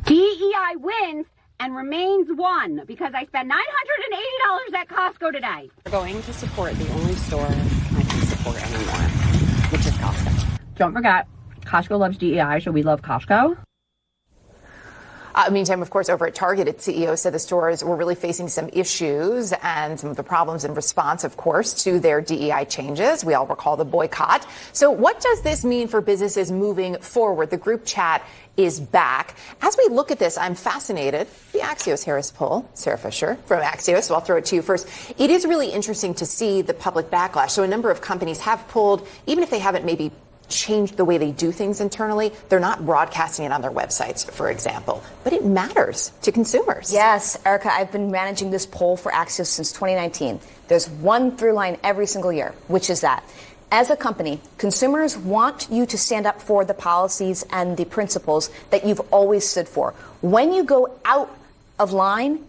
DEI wins and remains one because I spent $980 at Costco today. We're going to support the only store I can support anymore, which is Costco. Don't forget, Costco loves DEI, so we love Costco. Meantime, of course, over at Target, its CEO said the stores were really facing some issues and some of the problems in response, of course, to their DEI changes. We all recall the boycott. So what does this mean for businesses moving forward? The group chat is back. As we look at this, I'm fascinated. The Axios Harris poll, Sarah Fisher from Axios, so I'll throw it to you first. It is really interesting to see the public backlash. So a number of companies have pulled, even if they haven't maybe changed the way they do things internally, they're not broadcasting it on their websites, for example. But it matters to consumers. Yes, Erica, I've been managing this poll for Axios since 2019. There's one through line every single year, which is that as a company, consumers want you to stand up for the policies and the principles that you've always stood for. When you go out of line,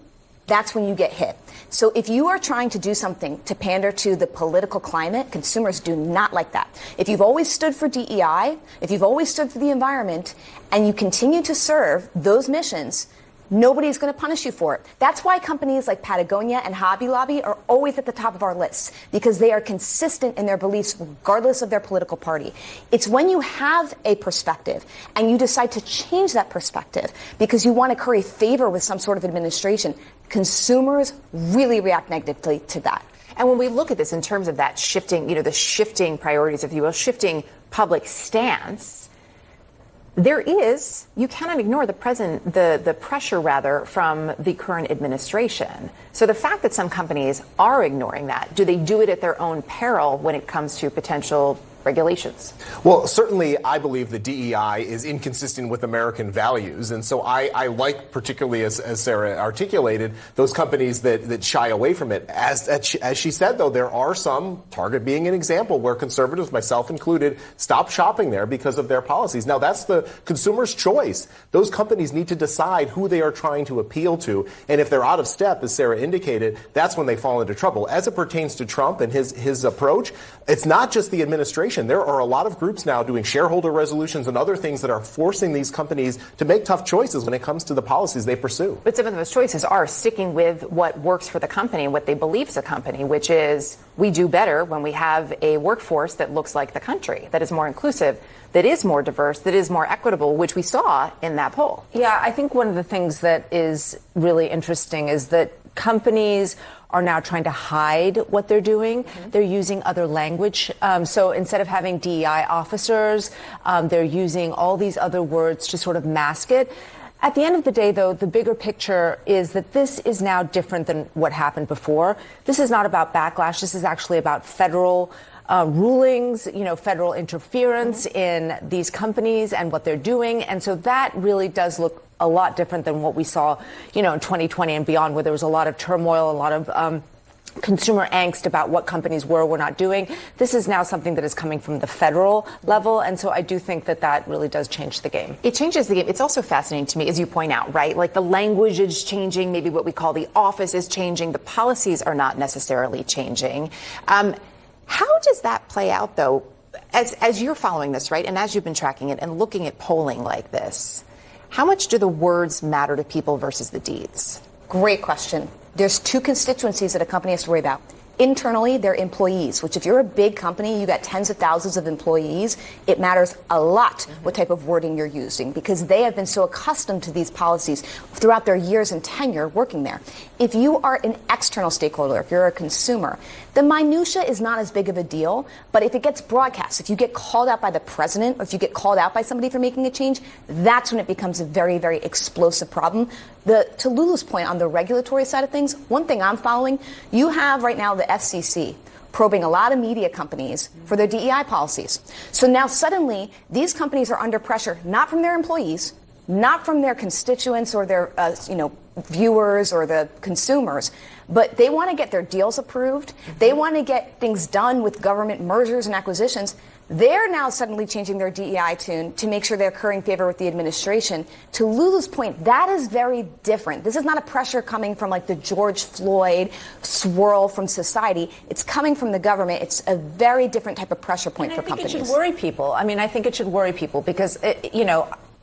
that's when you get hit. So if you are trying to do something to pander to the political climate, consumers do not like that. If you've always stood for DEI, if you've always stood for the environment, and you continue to serve those missions, nobody's going to punish you for it. That's why companies like Patagonia and Hobby Lobby are always at the top of our lists, because they are consistent in their beliefs regardless of their political party. It's when you have a perspective and you decide to change that perspective because you want to curry favor with some sort of administration, consumers really react negatively to that. And when we look at this in terms of that shifting, the shifting priorities, if you will, shifting public stance, you cannot ignore the pressure rather from the current administration. So the fact that some companies are ignoring that, do they do it at their own peril when it comes to potential regulations? Well, certainly I believe the DEI is inconsistent with American values. And so I like, particularly as Sarah articulated, those companies that shy away from it. As she said, though, there are some, Target being an example, where conservatives, myself included, stop shopping there because of their policies. Now, that's the consumer's choice. Those companies need to decide who they are trying to appeal to. And if they're out of step, as Sarah indicated, that's when they fall into trouble. As it pertains to Trump and his approach, it's not just the administration. There are a lot of groups now doing shareholder resolutions and other things that are forcing these companies to make tough choices when it comes to the policies they pursue. But some of those choices are sticking with what works for the company and what they believe is a company, which is we do better when we have a workforce that looks like the country, that is more inclusive, that is more diverse, that is more equitable, which we saw in that poll. Yeah, I think one of the things that is really interesting is that companies are now trying to hide what they're doing. Mm-hmm. They're using other language. So instead of having DEI officers, they're using all these other words to sort of mask it. At the end of the day, though, the bigger picture is that this is now different than what happened before. This is not about backlash. This is actually about federal rulings, federal interference in these companies and what they're doing. And so that really does look a lot different than what we saw, in 2020 and beyond, where there was a lot of turmoil, a lot of consumer angst about what companies were not doing. This is now something that is coming from the federal level. And so I do think that really does change the game. It changes the game. It's also fascinating to me, as you point out, right? Like the language is changing. Maybe what we call the office is changing. The policies are not necessarily changing. How does that play out, though, as you're following this, right? And as you've been tracking it and looking at polling like this, how much do the words matter to people versus the deeds? Great question. There's two constituencies that a company has to worry about. Internally, they're employees, which if you're a big company, you got tens of thousands of employees, it matters a lot what type of wording you're using because they have been so accustomed to these policies throughout their years and tenure working there. If you are an external stakeholder, if you're a consumer, the minutia is not as big of a deal, but if it gets broadcast, if you get called out by the president or if you get called out by somebody for making a change, that's when it becomes a very, very explosive problem. To Lulu's point on the regulatory side of things, one thing I'm following, you have right now the FCC probing a lot of media companies for their DEI policies. So now suddenly these companies are under pressure, not from their employees, not from their constituents or their viewers or the consumers, but they want to get their deals approved. They want to get things done with government mergers and acquisitions. They're now suddenly changing their DEI tune to make sure they're currying favor with the administration. To Lulu's point, that is very different. This is not a pressure coming from like the George Floyd swirl from society. It's coming from the government. It's a very different type of pressure point for companies. I think it should worry people. I think it should worry people because,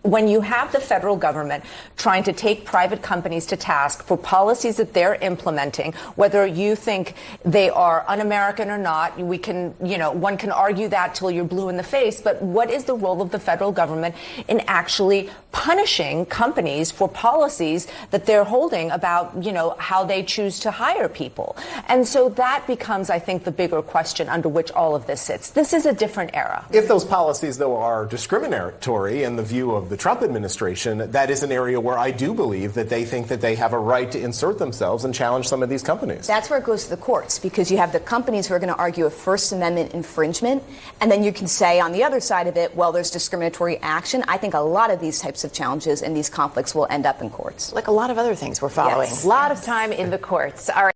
when you have the federal government trying to take private companies to task for policies that they're implementing, whether you think they are un-American or not, we can, one can argue that till you're blue in the face, but what is the role of the federal government in actually punishing companies for policies that they're holding about, how they choose to hire people? And so that becomes, I think, the bigger question under which all of this sits. This is a different era. If those policies, though, are discriminatory in the view of the Trump administration, that is an area where I do believe that they think that they have a right to insert themselves and challenge some of these companies. That's where it goes to the courts, because you have the companies who are going to argue a First Amendment infringement, and then you can say on the other side of it, well, there's discriminatory action. I think a lot of these types of challenges and these conflicts will end up in courts. Like a lot of other things we're following. Yes. A lot of time in the courts. All right.